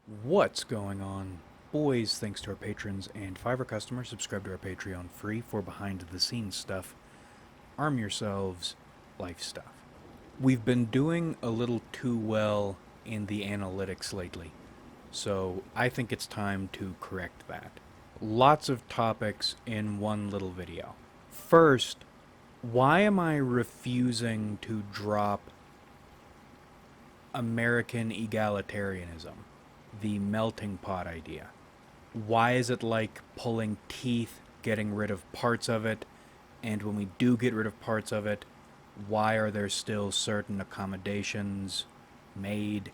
What's going on? Boys, thanks to our patrons and Fiverr customers, subscribe to our Patreon free for behind the scenes stuff. Arm yourselves, life stuff. We've been doing a little too well in the analytics lately, so I think it's time to correct that. Lots of topics in one little video. First, why am I refusing to drop American egalitarianism, the melting pot idea? Why is it like pulling teeth, getting rid of parts of it? And when we do get rid of parts of it, why are there still certain accommodations made?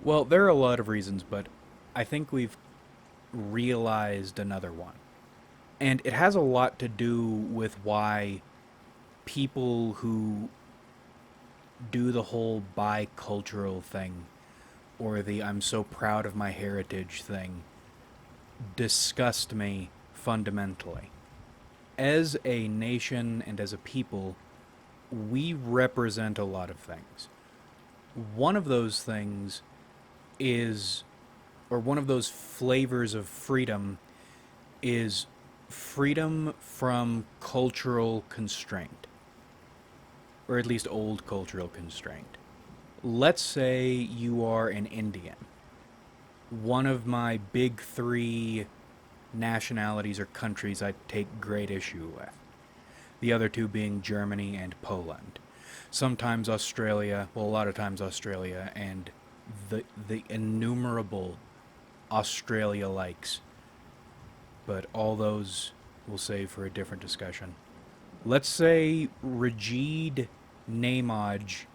Well, there are a lot of reasons, but I think we've realized another one. And it has a lot to do with why people who do the whole bicultural thing or the I'm so proud of my heritage thing disgust me fundamentally. As a nation and as a people, we represent a lot of things. One of those things is, or one of those flavors of freedom is freedom from cultural constraint, or at least old cultural constraint. Let's say you are an Indian. One of my big three nationalities or countries I take great issue with. The other two being Germany and Poland. Sometimes Australia, well, a lot of times Australia, and the innumerable Australia likes. But all those we'll save for a different discussion. Let's say Rajid Namaj.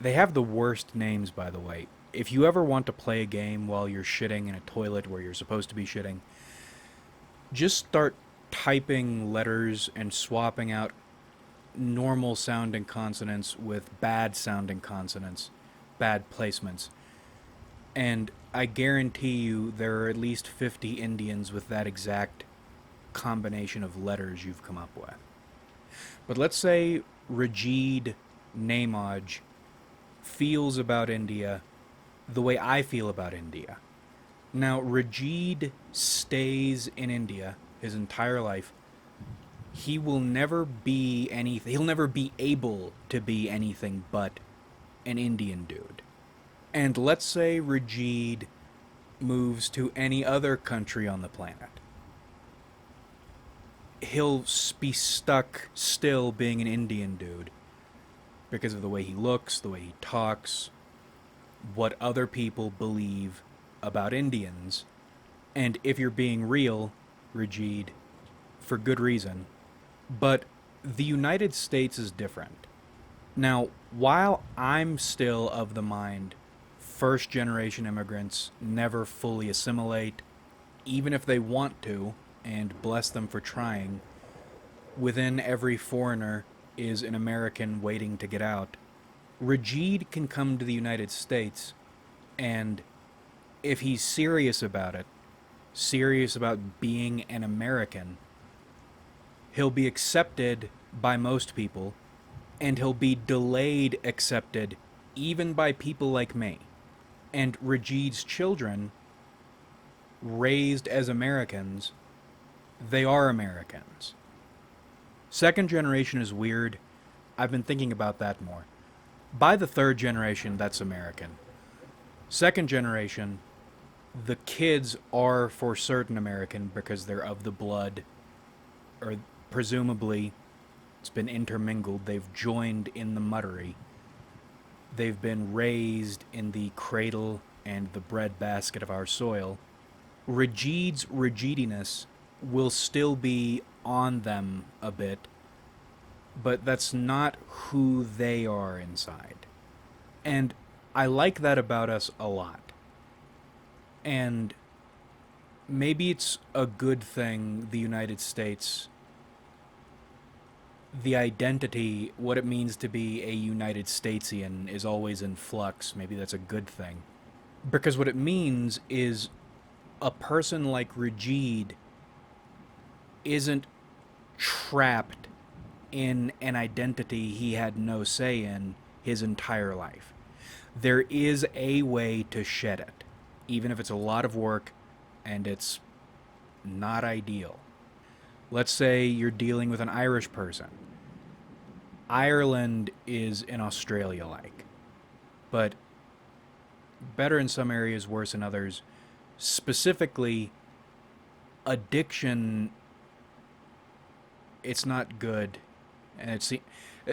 They have the worst names, by the way. If you ever want to play a game while you're shitting in a toilet where you're supposed to be shitting, just start typing letters and swapping out normal sounding consonants with bad sounding consonants, bad placements. And I guarantee you there are at least 50 Indians with that exact combination of letters you've come up with. But let's say Rajid Namaj feels about India the way I feel about India. Now, Rajid stays in India his entire life. He will never be anything, he'll never be able to be anything but an Indian dude. And let's say Rajid moves to any other country on the planet. He'll be stuck still being an Indian dude because of the way he looks, the way he talks, what other people believe about Indians. And if you're being real, Rajid, for good reason. But the United States is different. Now, while I'm still of the mind first generation immigrants never fully assimilate, even if they want to, and bless them for trying, within every foreigner is an American waiting to get out. Rajid can come to the United States, and if he's serious about it, serious about being an American, he'll be accepted by most people, and he'll be delayed accepted even by people like me. And Rajid's children, raised as Americans, they are Americans. Second generation is weird. I've been thinking about that more. By the third generation, that's American. Second generation, the kids are for certain American because they're of the blood, or presumably it's been intermingled. They've joined in the muttery. They've been raised in the cradle and the breadbasket of our soil. Rajid's Rajidiness will still be on them a bit, but that's not who they are inside. And I like that about us a lot. And maybe it's a good thing the United States, the identity, what it means to be a United Statesian is always in flux. Maybe that's a good thing. Because what it means is a person like Rajid isn't trapped in an identity he had no say in his entire life. There is a way to shed it. even if it's a lot of work and it's not ideal. Let's say you're dealing with an Irish person. Ireland is in Australia like, but better in some areas, worse in others. Specifically, addiction, it's not good. And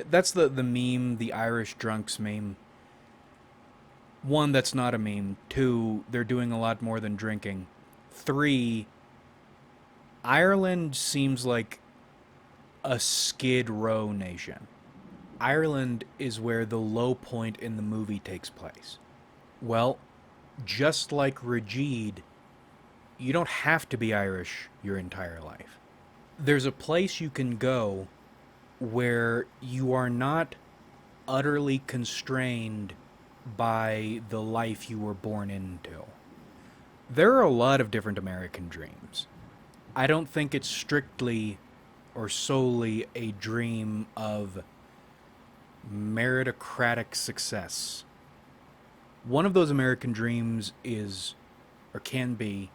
that's the meme, the Irish drunks meme. One, that's not a meme. Two, they're doing a lot more than drinking. Three, Ireland seems like a Skid Row nation. Ireland is where the low point in the movie takes place. Well, just like Regid, you don't have to be Irish your entire life. There's a place you can go where you are not utterly constrained by the life you were born into. There are a lot of different American dreams. I don't think it's strictly or solely a dream of meritocratic success. One of those American dreams is, or can be,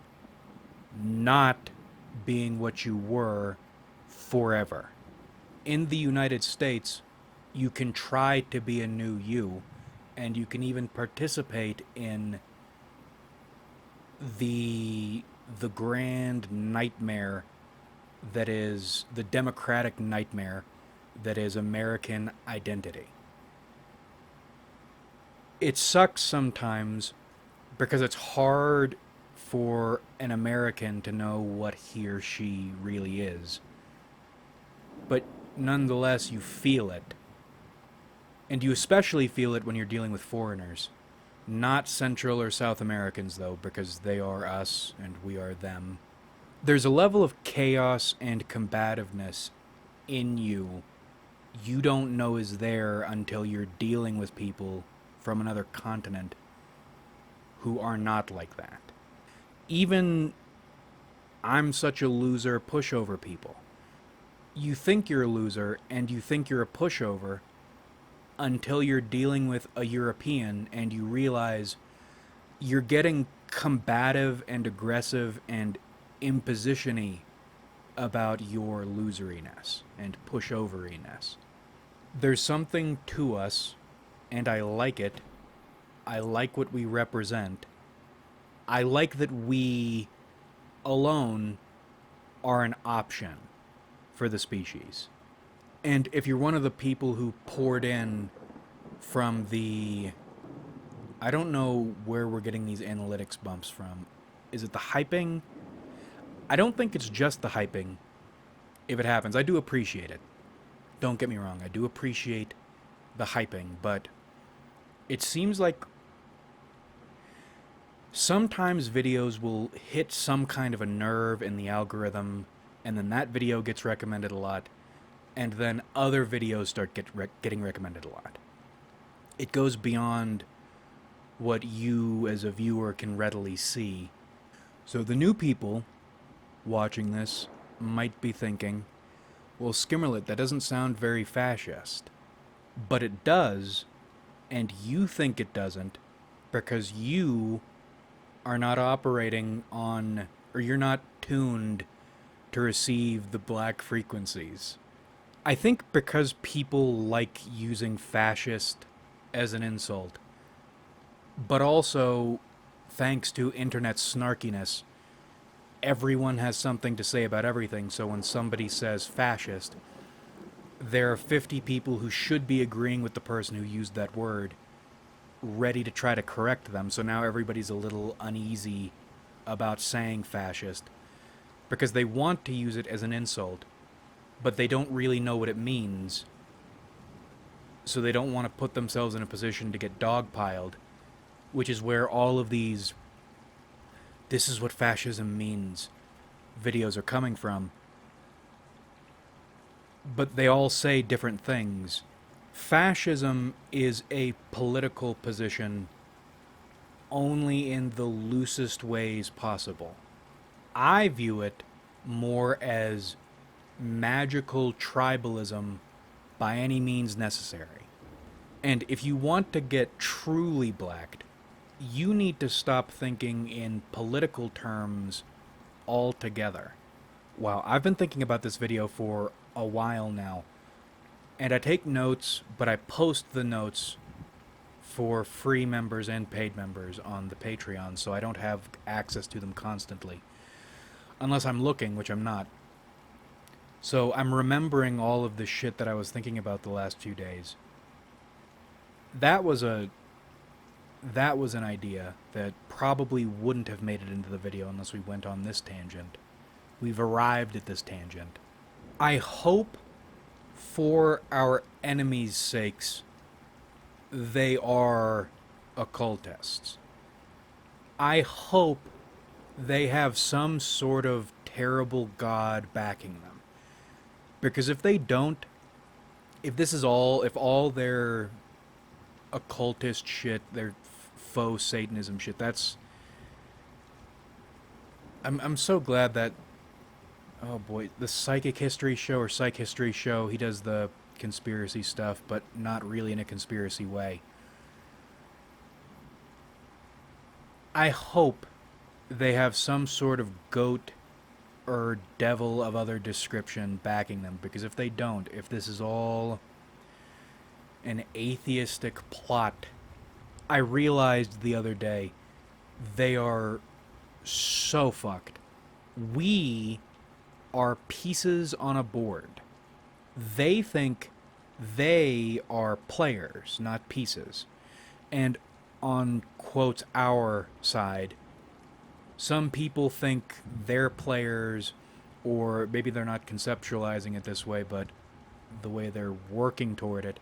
not being what you were forever. In the United States, you can try to be a new you, and you can even participate in the grand nightmare that is the democratic nightmare that is American identity. It sucks sometimes because it's hard for an American to know what he or she really is. But nonetheless, you feel it. And you especially feel it when you're dealing with foreigners. Not Central or South Americans, though, because they are us and we are them. There's a level of chaos and combativeness in you don't know is there until you're dealing with people from another continent who are not like that. Even I'm such a loser pushover people. You think you're a loser and you think you're a pushover until you're dealing with a European and you realize you're getting combative and aggressive and imposition-y about your loseriness and pushoveriness. There's something to us, and I like it. I like what we represent. I like that we alone are an option for the species. And if you're one of the people who poured in from the... I don't know where we're getting these analytics bumps from. Is it the hyping? I don't think it's just the hyping. If it happens, I do appreciate it. Don't get me wrong, I do appreciate the hyping, but it seems like sometimes videos will hit some kind of a nerve in the algorithm, and then that video gets recommended a lot, and then other videos start getting recommended a lot. It goes beyond what you as a viewer can readily see. So the new people watching this might be thinking, well, Skimmerlit, that doesn't sound very fascist. But it does, and you think it doesn't, because you are not operating on, or you're not tuned to receive the black frequencies. I think because people like using fascist as an insult, but also, thanks to internet snarkiness, everyone has something to say about everything, so when somebody says fascist, there are 50 people who should be agreeing with the person who used that word, ready to try to correct them, so now everybody's a little uneasy about saying fascist, because they want to use it as an insult, but they don't really know what it means, so they don't want to put themselves in a position to get dogpiled, which is where all of these "this is what fascism means" videos are coming from. But they all say different things. Fascism is a political position only in the loosest ways possible. I view it more as magical tribalism by any means necessary. And if you want to get truly blacked, you need to stop thinking in political terms altogether. Wow, I've been thinking about this video for a while now, and I take notes, but I post the notes for free members and paid members on the Patreon, so I don't have access to them constantly. Unless I'm looking, which I'm not. So I'm remembering all of the shit that I was thinking about the last few days. That was a that was an idea that probably wouldn't have made it into the video unless we went on this tangent. We've arrived at this tangent. I hope for our enemies' sakes they are occultists. I hope they have some sort of terrible god backing them. Because if they don't, if all their occultist shit, their faux Satanism shit, I'm so glad that, oh boy, the Psychic History Show or Psych History Show, he does the conspiracy stuff, but not really in a conspiracy way. I hope they have some sort of goat or devil of other description backing them, because if they don't, if this is all an atheistic plot, I realized the other day they are so fucked. We are pieces on a board. They think they are players, not pieces. And on, quotes, our side, some people think they're players, or maybe they're not conceptualizing it this way, but the way they're working toward it,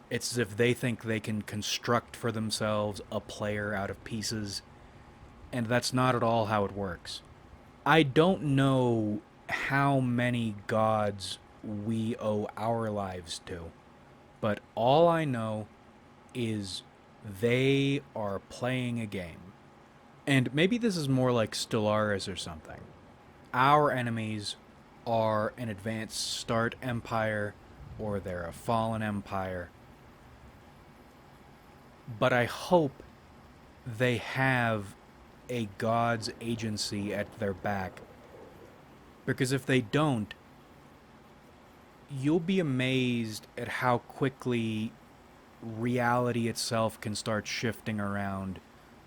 it's as if they think they can construct for themselves a player out of pieces, and that's not at all how it works. I don't know how many gods we owe our lives to, but all I know is they are playing a game. And maybe this is more like Stellaris or something. Our enemies are an advanced start empire, or they're a fallen empire. But I hope they have a god's agency at their back. Because if they don't, you'll be amazed at how quickly reality itself can start shifting around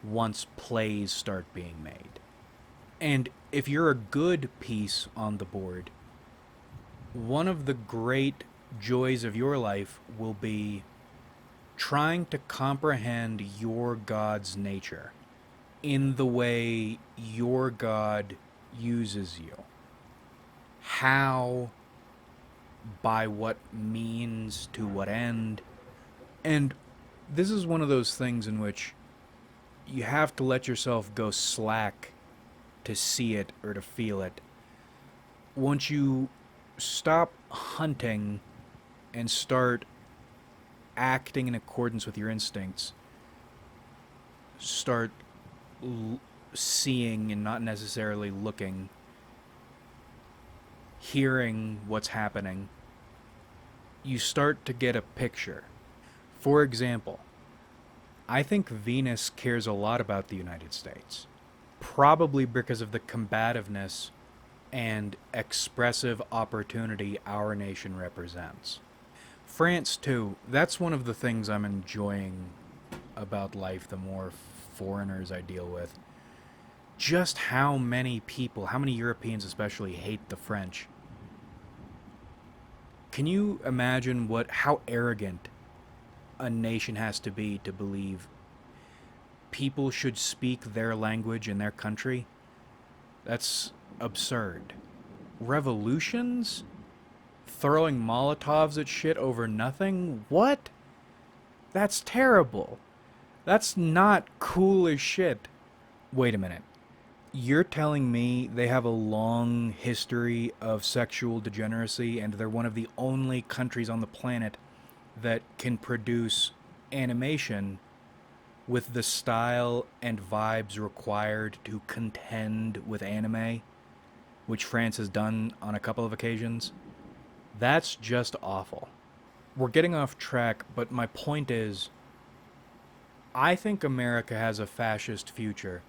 once plays start being made. And if you're a good piece on the board, one of the great joys of your life will be trying to comprehend your God's nature in the way your God uses you. How, by what means, to what end. And this is one of those things in which you have to let yourself go slack to see it or to feel it. Once you stop hunting and start acting in accordance with your instincts, start seeing and not necessarily looking, hearing what's happening, you start to get a picture. For example, I think Venus cares a lot about the United States, probably because of the combativeness and expressive opportunity our nation represents. France, too, that's one of the things I'm enjoying about life the more foreigners I deal with. Just how many people, how many Europeans especially, hate the French. Can you imagine how arrogant a nation has to be to believe people should speak their language in their country? That's absurd. Revolutions? Throwing Molotovs at shit over nothing? What? That's terrible. That's not cool as shit. Wait a minute. You're telling me they have a long history of sexual degeneracy and they're one of the only countries on the planet that can produce animation with the style and vibes required to contend with anime, which France has done on a couple of occasions? That's just awful. We're getting off track, but my point is, I think America has a fascist future,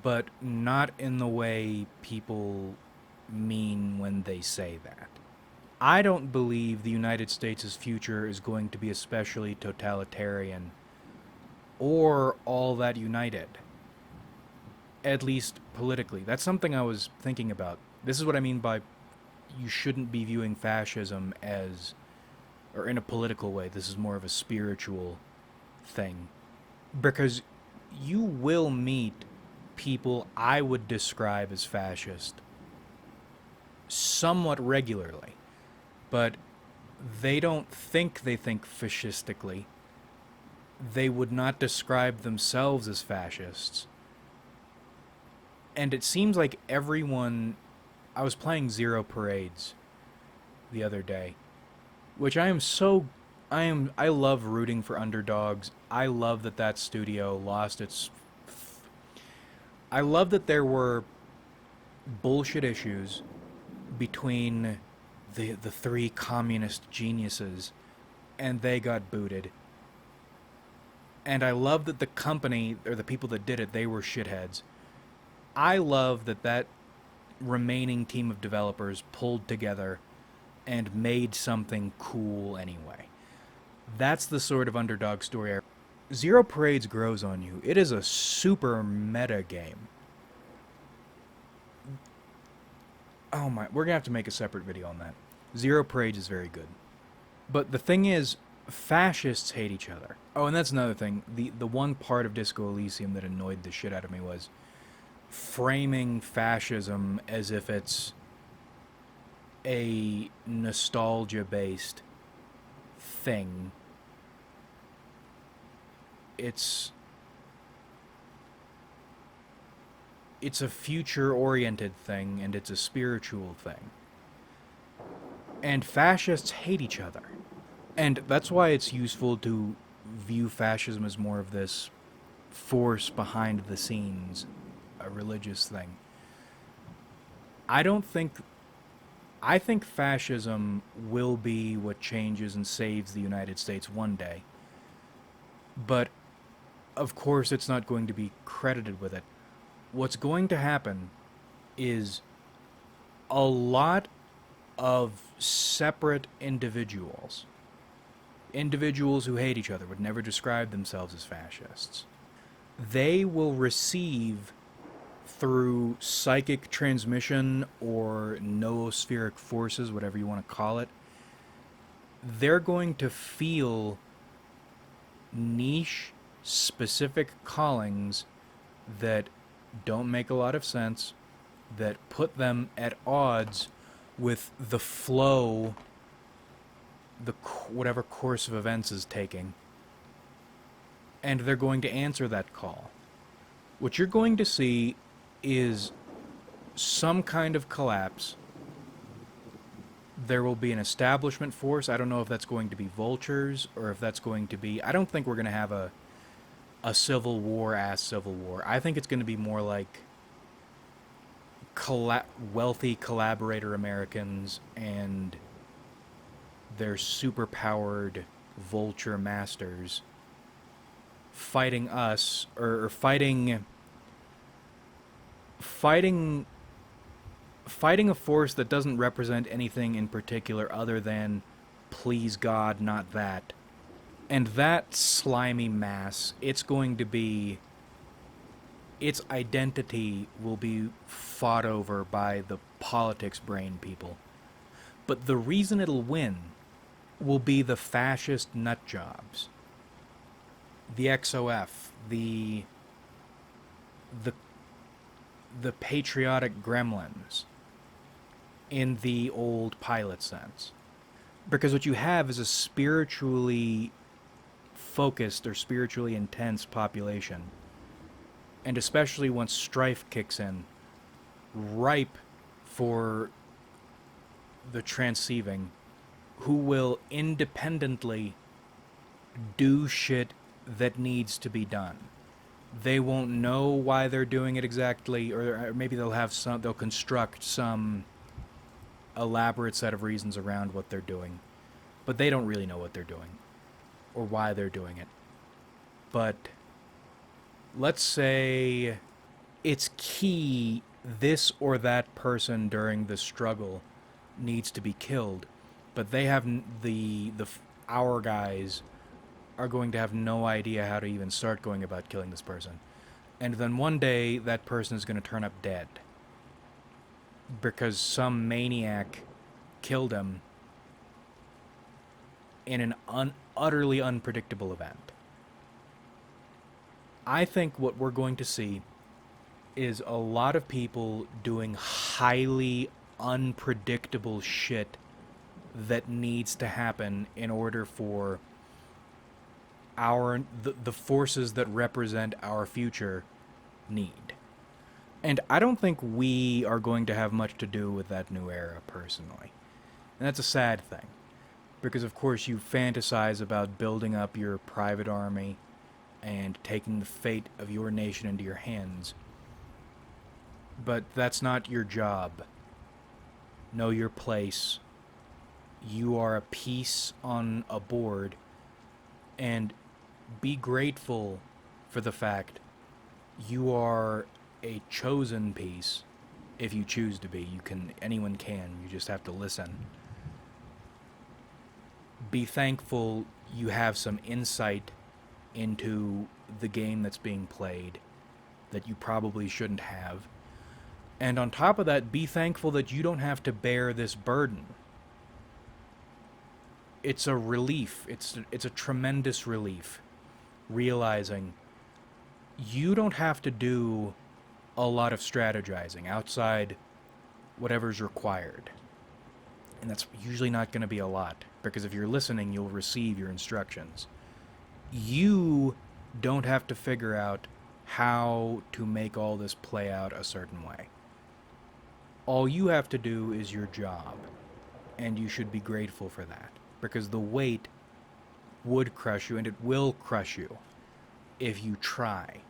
but not in the way people mean when they say that. I don't believe the United States' future is going to be especially totalitarian or all that united, at least politically. That's something I was thinking about. This is what I mean by you shouldn't be viewing fascism as, or in a political way, this is more of a spiritual thing. Because you will meet people I would describe as fascist somewhat regularly, but they think fascistically. They would not describe themselves as fascists. And it seems like everyone. I was playing Zero Parades the other day, which I am so. I love rooting for underdogs. I love that that studio lost its. I love that there were bullshit issues between the three communist geniuses, and they got booted. And I love that the company or the people that did it, they were shitheads. I love that that remaining team of developers pulled together and made something cool anyway. That's the sort of underdog story. Zero Parades grows on you. It is a super meta game. Oh my, we're gonna have to make a separate video on that. Zero Parades is very good. But the thing is, fascists hate each other. Oh, and that's another thing. The one part of Disco Elysium that annoyed the shit out of me was framing fascism as if it's a nostalgia-based thing. It's a future-oriented thing, and it's a spiritual thing. And fascists hate each other. And that's why it's useful to view fascism as more of this force behind the scenes, a religious thing. I don't think... I think fascism will be what changes and saves the United States one day. But, of course, it's not going to be credited with it. What's going to happen is a lot of separate individuals who hate each other, would never describe themselves as fascists. They will receive, through psychic transmission or noospheric forces, whatever you want to call it, they're going to feel niche, specific callings that don't make a lot of sense, that put them at odds with the flow, whatever course of events is taking, and they're going to answer that call. What you're going to see is some kind of collapse. There will be an establishment force. I don't know if that's going to be vultures or if that's going to be... I don't think we're going to have a civil war-ass civil war. I think it's going to be more like wealthy collaborator Americans and their super-powered vulture masters fighting us, or fighting a force that doesn't represent anything in particular other than please God, not that. And that slimy mass, it's going to be... its identity will be fought over by the politics brain people. But the reason it'll win will be the fascist nutjobs. The XOF, the patriotic gremlins, in the old pilot sense. Because what you have is a spiritually focused or spiritually intense population, and especially once strife kicks in, ripe for the transceiving, who will independently do shit that needs to be done. They won't know why they're doing it exactly, or maybe they'll construct some elaborate set of reasons around what they're doing, but they don't really know what they're doing or why they're doing it. But let's say it's key this or that person during the struggle needs to be killed, but they have our guys are going to have no idea how to even start going about killing this person. And then one day that person is going to turn up dead because some maniac killed him in an utterly unpredictable event. I think what we're going to see is a lot of people doing highly unpredictable shit that needs to happen in order for the forces that represent our future need. And I don't think we are going to have much to do with that new era personally. And that's a sad thing. Because of course you fantasize about building up your private army and taking the fate of your nation into your hands. But that's not your job. Know your place. You are a piece on a board, and be grateful for the fact you are a chosen piece. If you choose to be, anyone can, you just have to listen. Be thankful you have some insight into the game that's being played that you probably shouldn't have. And on top of that, be thankful that you don't have to bear this burden. It's a relief. It's a tremendous relief realizing you don't have to do a lot of strategizing outside whatever's required. And that's usually not going to be a lot, because if you're listening, you'll receive your instructions. You don't have to figure out how to make all this play out a certain way. All you have to do is your job, and you should be grateful for that, because the weight would crush you, and it will crush you if you try.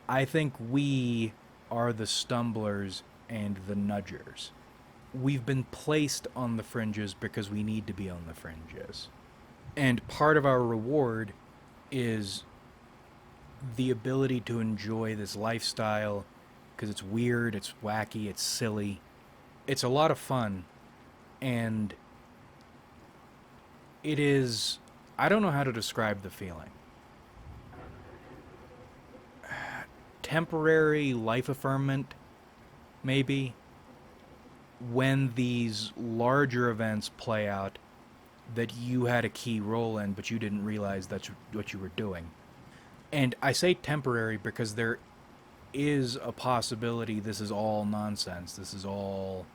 I think we are the stumblers and the nudgers. We've been placed on the fringes because we need to be on the fringes. And part of our reward is the ability to enjoy this lifestyle because it's weird, it's wacky, it's silly. It's a lot of fun. And it is... I don't know how to describe the feeling. Temporary life affirmment, maybe, when these larger events play out that you had a key role in, but you didn't realize that's what you were doing. And I say temporary because there is a possibility this is all nonsense. This is all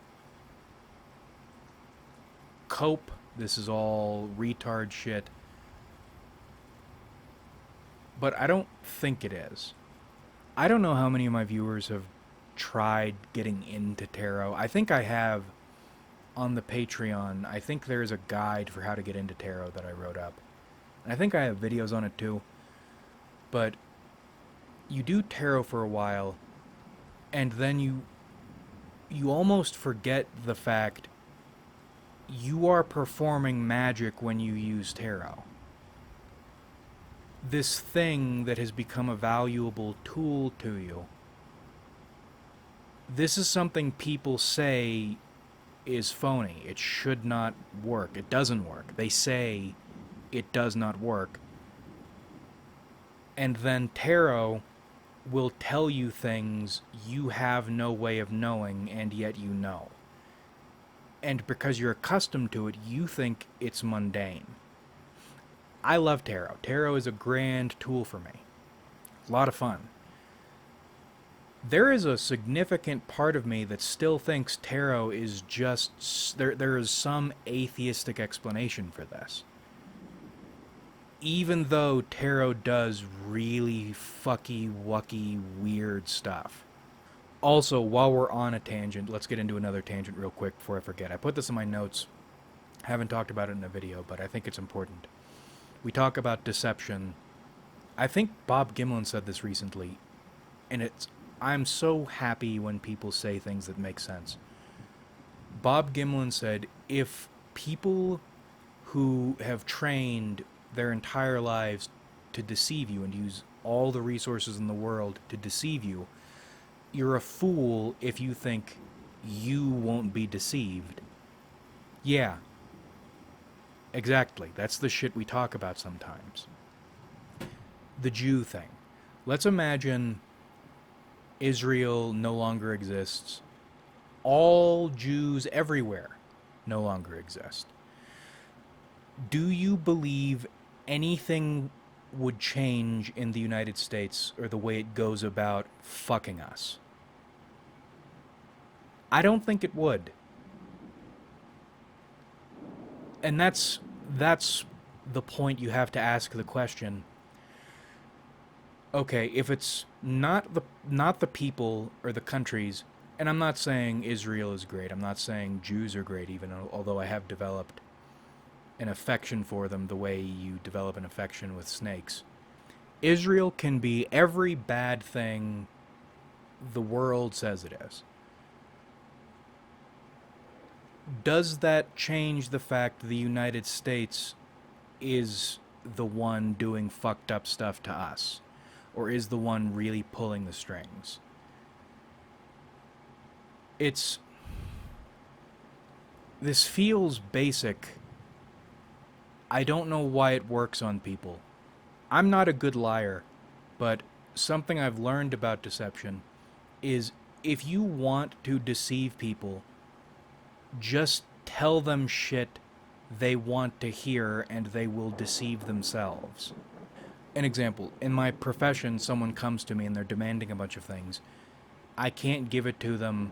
cope. This is all retard shit. But I don't think it is. I don't know how many of my viewers have tried getting into tarot. I think I have on the Patreon. I think there's a guide for how to get into tarot that I wrote up. And I think I have videos on it too. But you do tarot for a while, and then you almost forget the fact you are performing magic when you use tarot. This thing that has become a valuable tool to you. This is something people say is phony. It should not work. It doesn't work. They say it does not work. And then tarot will tell you things you have no way of knowing, and yet you know. And because you're accustomed to it, you think it's mundane. I love tarot. Tarot is a grand tool for me. A lot of fun. There is a significant part of me that still thinks tarot is just... There is some atheistic explanation for this. Even though tarot does really fucky-wucky weird stuff. Also, while we're on a tangent, let's get into another tangent real quick before I forget. I put this in my notes. I haven't talked about it in a video, but I think it's important. We talk about deception. I think Bob Gimlin said this recently, and I'm so happy when people say things that make sense. Bob Gimlin said, if people who have trained their entire lives to deceive you and use all the resources in the world to deceive you, you're a fool if you think you won't be deceived. Yeah, exactly. That's the shit we talk about sometimes. The Jew thing. Let's imagine Israel no longer exists. All Jews everywhere no longer exist. Do you believe anything would change in the United States or the way it goes about fucking us? I don't think it would. And that's the point. You have to ask the question, okay, if it's not the people or the countries, and I'm not saying Israel is great. I'm not saying Jews are great, even although I have developed an affection for them the way you develop an affection with snakes. Israel can be every bad thing the world says it is. Does that change the fact the United States is the one doing fucked up stuff to us? Or is the one really pulling the strings? This feels basic. I don't know why it works on people. I'm not a good liar, but something I've learned about deception is if you want to deceive people, just tell them shit they want to hear and they will deceive themselves. An example, in my profession, someone comes to me and they're demanding a bunch of things. I can't give it to them.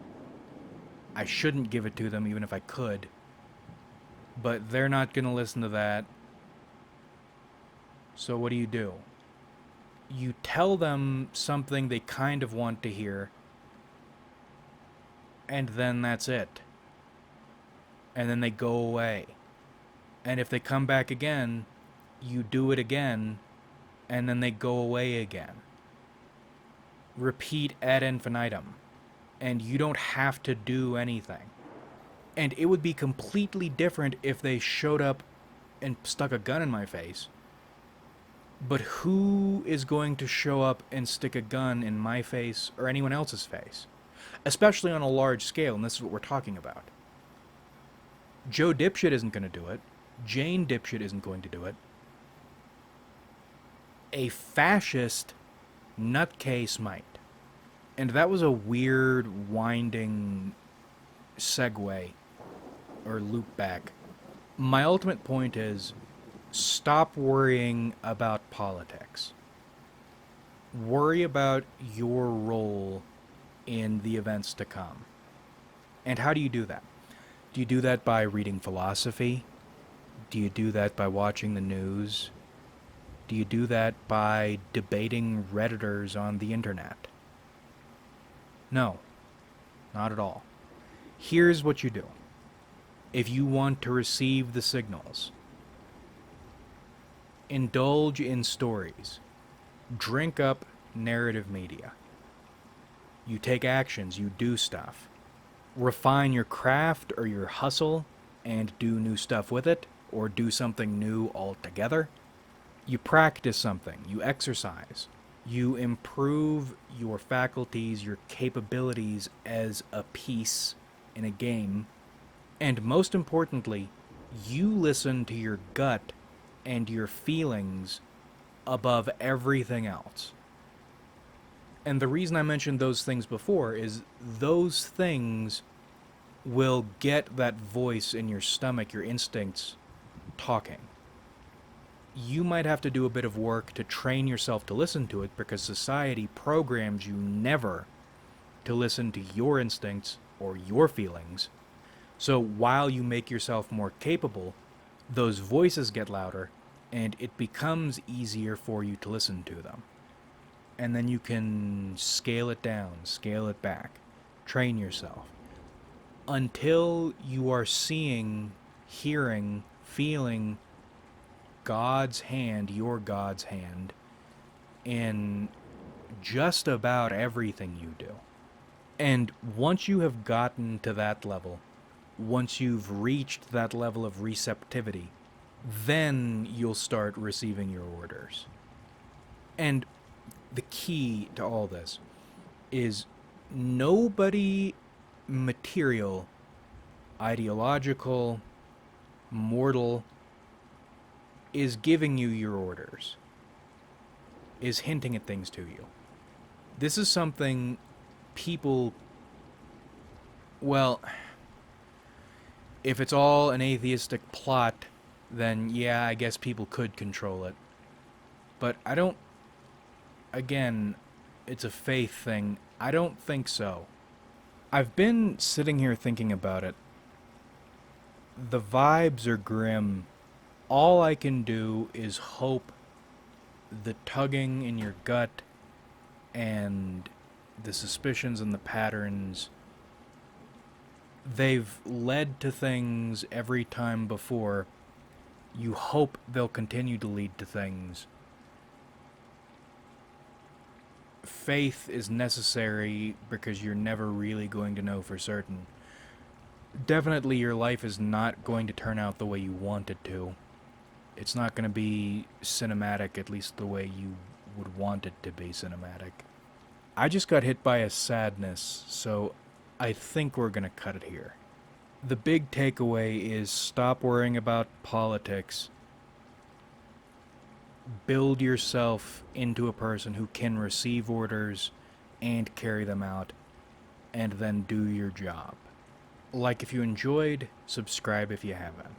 I shouldn't give it to them even if I could. But they're not going to listen to that. So what do? You tell them something they kind of want to hear, and then that's it. And then they go away. And if they come back again, you do it again, and then they go away again. Repeat ad infinitum. And you don't have to do anything. And it would be completely different if they showed up and stuck a gun in my face. But who is going to show up and stick a gun in my face or anyone else's face? Especially on a large scale, and this is what we're talking about. Joe Dipshit isn't going to do it. Jane Dipshit isn't going to do it. A fascist nutcase might. And that was a weird, winding segue or loop back. My ultimate point is, stop worrying about politics. Worry about your role in the events to come. And how do you do that? Do you do that by reading philosophy? Do you do that by watching the news? Do you do that by debating Redditors on the internet? No, not at all. Here's what you do. If you want to receive the signals, indulge in stories. Drink up narrative media. You take actions, you do stuff. Refine your craft or your hustle and do new stuff with it, or do something new altogether. You practice something, you exercise. You improve your faculties, your capabilities as a piece in a game. And most importantly, you listen to your gut and your feelings above everything else. And the reason I mentioned those things before is those things will get that voice in your stomach, your instincts, talking. You might have to do a bit of work to train yourself to listen to it because society programs you never to listen to your instincts or your feelings. So while you make yourself more capable, those voices get louder and it becomes easier for you to listen to them. And then you can scale it down, scale it back, train yourself until you are seeing, hearing, feeling God's hand, your God's hand, in just about everything you do. And once you have gotten to that level, once you've reached that level of receptivity, then you'll start receiving your orders. And the key to all this is nobody material, ideological, mortal is giving you your orders, is hinting at things to you. This is something people, well, if it's all an atheistic plot, then yeah, I guess people could control it. But I don't, again, it's a faith thing. I don't think so. I've been sitting here thinking about it. The vibes are grim. All I can do is hope the tugging in your gut and the suspicions and the patterns, they've led to things every time before. You hope they'll continue to lead to things. Faith is necessary because you're never really going to know for certain. Definitely your life is not going to turn out the way you want it to. It's not going to be cinematic, at least the way you would want it to be cinematic. I just got hit by a sadness, so I think we're going to cut it here. The big takeaway is stop worrying about politics. Build yourself into a person who can receive orders and carry them out, and then do your job. Like if you enjoyed, subscribe if you haven't.